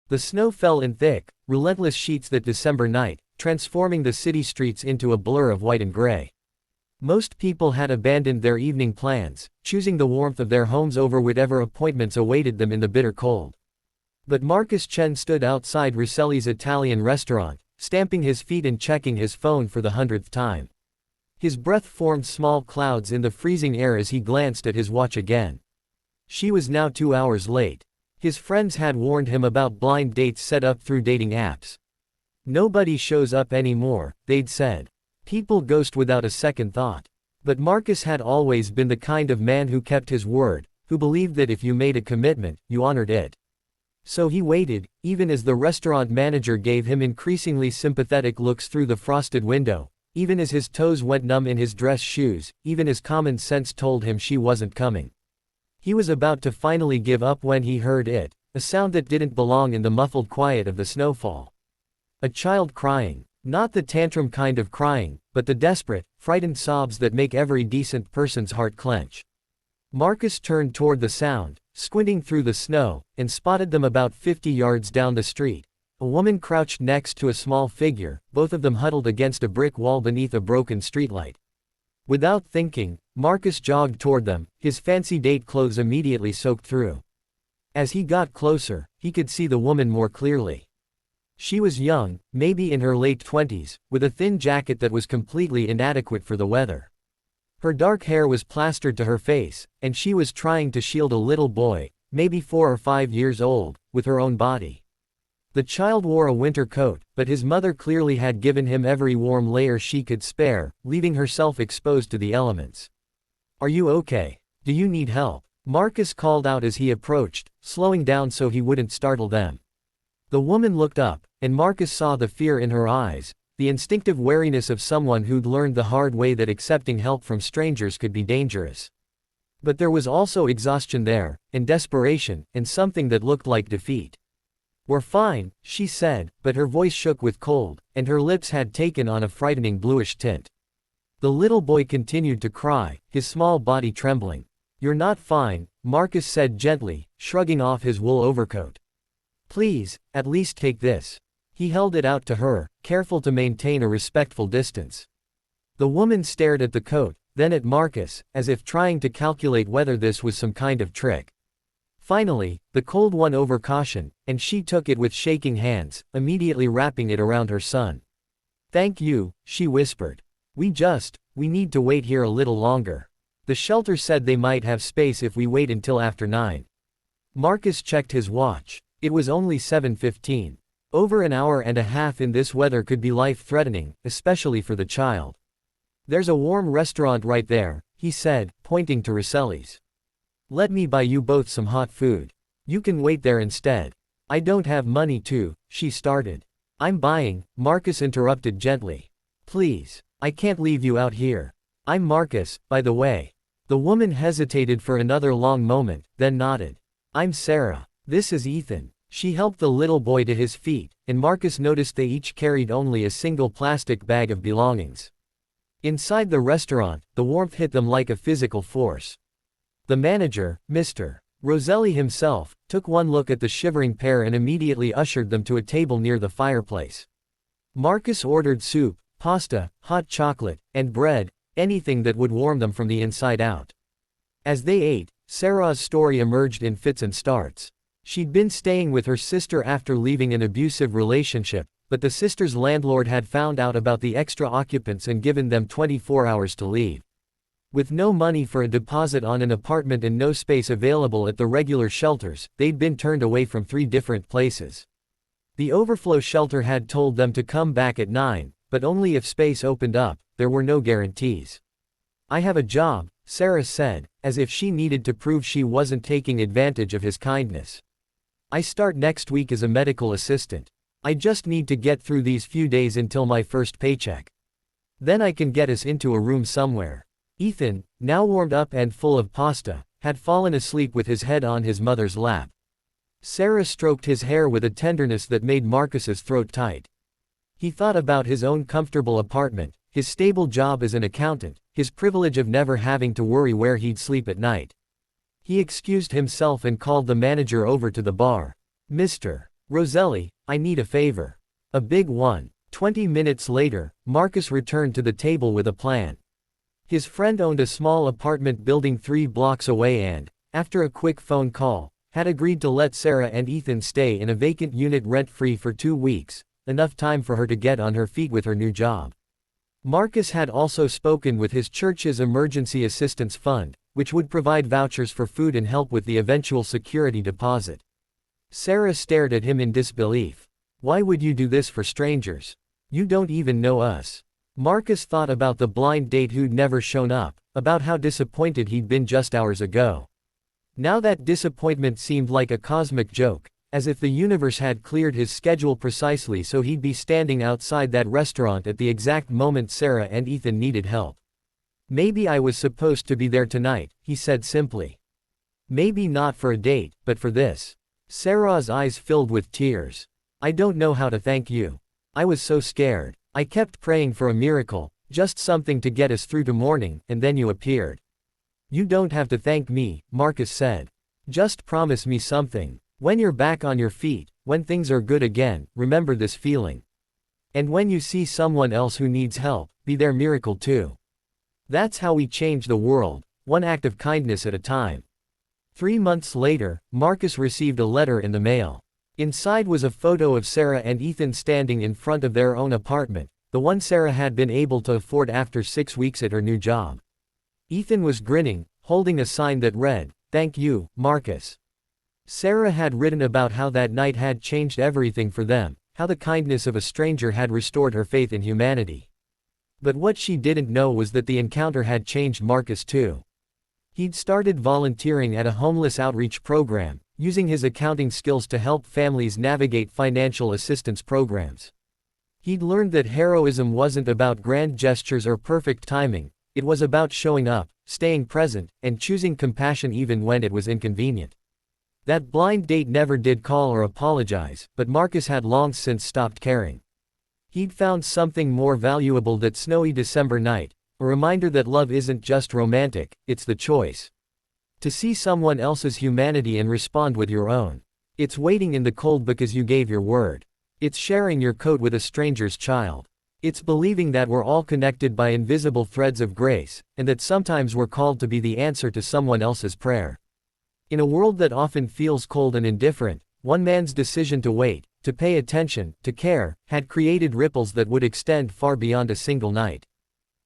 The snow fell in thick, relentless sheets that December night, transforming the city streets into a blur of white and gray. Most people had abandoned their evening plans, choosing the warmth of their homes over whatever appointments awaited them in the bitter cold. But Marcus Chen stood outside Rosselli's Italian restaurant, stamping his feet and checking his phone for the 100th time. His breath formed small clouds in the freezing air as he glanced at his watch again. She was now 2 hours late. His friends had warned him about blind dates set up through dating apps. Nobody shows up anymore, they'd said. People ghost without a second thought. But Marcus had always been the kind of man who kept his word, who believed that if you made a commitment, you honored it. So he waited, even as the restaurant manager gave him increasingly sympathetic looks through the frosted window, even as his toes went numb in his dress shoes, even as common sense told him she wasn't coming. He was about to finally give up when he heard it, a sound that didn't belong in the muffled quiet of the snowfall. A child crying. Not the tantrum kind of crying, but the desperate, frightened sobs that make every decent person's heart clench. Marcus turned toward the sound, squinting through the snow, and spotted them about 50 yards down the street. A woman crouched next to a small figure, both of them huddled against a brick wall beneath a broken streetlight. Without thinking, Marcus jogged toward them, his fancy date clothes immediately soaked through. As he got closer, he could see the woman more clearly. She was young, maybe in her late 20s, with a thin jacket that was completely inadequate for the weather. Her dark hair was plastered to her face, and she was trying to shield a little boy, maybe 4 or 5 years old, with her own body. The child wore a winter coat, but his mother clearly had given him every warm layer she could spare, leaving herself exposed to the elements. "Are you okay? Do you need help?" Marcus called out as he approached, slowing down so he wouldn't startle them. The woman looked up, and Marcus saw the fear in her eyes, the instinctive wariness of someone who'd learned the hard way that accepting help from strangers could be dangerous. But there was also exhaustion there, and desperation, and something that looked like defeat. "We're fine," she said, but her voice shook with cold, and her lips had taken on a frightening bluish tint. The little boy continued to cry, his small body trembling. "You're not fine," Marcus said gently, shrugging off his wool overcoat. "Please, at least take this." He held it out to her, careful to maintain a respectful distance. The woman stared at the coat, then at Marcus, as if trying to calculate whether this was some kind of trick. Finally, the cold won over caution, and she took it with shaking hands, immediately wrapping it around her son. "Thank you," she whispered. We need to wait here a little longer. The shelter said they might have space if we wait until after 9. Marcus checked his watch. It was only 7:15. Over an hour and a half in this weather could be life-threatening, especially for the child. "There's a warm restaurant right there," he said, pointing to Rosselli's. "Let me buy you both some hot food. You can wait there instead." "I don't have money to," she started. "I'm buying," Marcus interrupted gently. "Please. I can't leave you out here. I'm Marcus, by the way." The woman hesitated for another long moment, then nodded. "I'm Sarah. This is Ethan." She helped the little boy to his feet, and Marcus noticed they each carried only a single plastic bag of belongings. Inside the restaurant, the warmth hit them like a physical force. The manager, Mr. Rosselli himself, took one look at the shivering pair and immediately ushered them to a table near the fireplace. Marcus ordered soup, pasta, hot chocolate, and bread, anything that would warm them from the inside out. As they ate, Sarah's story emerged in fits and starts. She'd been staying with her sister after leaving an abusive relationship, but the sister's landlord had found out about the extra occupants and given them 24 hours to leave. With no money for a deposit on an apartment and no space available at the regular shelters, they'd been turned away from 3 different places. The overflow shelter had told them to come back at 9, but only if space opened up. There were no guarantees. "I have a job," Sarah said, as if she needed to prove she wasn't taking advantage of his kindness. "I start next week as a medical assistant. I just need to get through these few days until my first paycheck. Then I can get us into a room somewhere." Ethan, now warmed up and full of pasta, had fallen asleep with his head on his mother's lap. Sarah stroked his hair with a tenderness that made Marcus's throat tight. He thought about his own comfortable apartment, his stable job as an accountant, his privilege of never having to worry where he'd sleep at night. He excused himself and called the manager over to the bar. "Mr. Roselli, I need a favor. A big one. 20 minutes later, Marcus returned to the table with a plan. His friend owned a small apartment building 3 blocks away and, after a quick phone call, had agreed to let Sarah and Ethan stay in a vacant unit rent-free for 2 weeks, enough time for her to get on her feet with her new job. Marcus had also spoken with his church's emergency assistance fund, which would provide vouchers for food and help with the eventual security deposit. Sarah stared at him in disbelief. Why would you do this for strangers? You don't even know us. Marcus thought about the blind date who'd never shown up, about how disappointed he'd been just hours ago. Now that disappointment seemed like a cosmic joke, as if the universe had cleared his schedule precisely so he'd be standing outside that restaurant at the exact moment Sarah and Ethan needed help. Maybe I was supposed to be there tonight, he said simply. Maybe not for a date, but for this. Sarah's eyes filled with tears. I don't know how to thank you. I was so scared. I kept praying for a miracle, just something to get us through to morning, and then you appeared. You don't have to thank me, Marcus said. Just promise me something. When you're back on your feet, when things are good again, remember this feeling. And when you see someone else who needs help, be their miracle too. That's how we change the world, one act of kindness at a time. 3 months later, Marcus received a letter in the mail. Inside was a photo of Sarah and Ethan standing in front of their own apartment, the one Sarah had been able to afford after 6 weeks at her new job. Ethan was grinning, holding a sign that read, "Thank you, Marcus." Sarah had written about how that night had changed everything for them, how the kindness of a stranger had restored her faith in humanity. But what she didn't know was that the encounter had changed Marcus too. He'd started volunteering at a homeless outreach program, using his accounting skills to help families navigate financial assistance programs. He'd learned that heroism wasn't about grand gestures or perfect timing, it was about showing up, staying present, and choosing compassion even when it was inconvenient. That blind date never did call or apologize, but Marcus had long since stopped caring. He'd found something more valuable that snowy December night, a reminder that love isn't just romantic, it's the choice to see someone else's humanity and respond with your own. It's waiting in the cold because you gave your word. It's sharing your coat with a stranger's child. It's believing that we're all connected by invisible threads of grace, and that sometimes we're called to be the answer to someone else's prayer. In a world that often feels cold and indifferent, one man's decision to wait, to pay attention, to care, had created ripples that would extend far beyond a single night.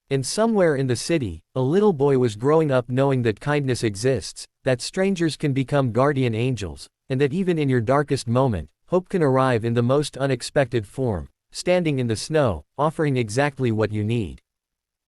And somewhere in the city, a little boy was growing up knowing that kindness exists, that strangers can become guardian angels, and that even in your darkest moment, hope can arrive in the most unexpected form, standing in the snow, offering exactly what you need.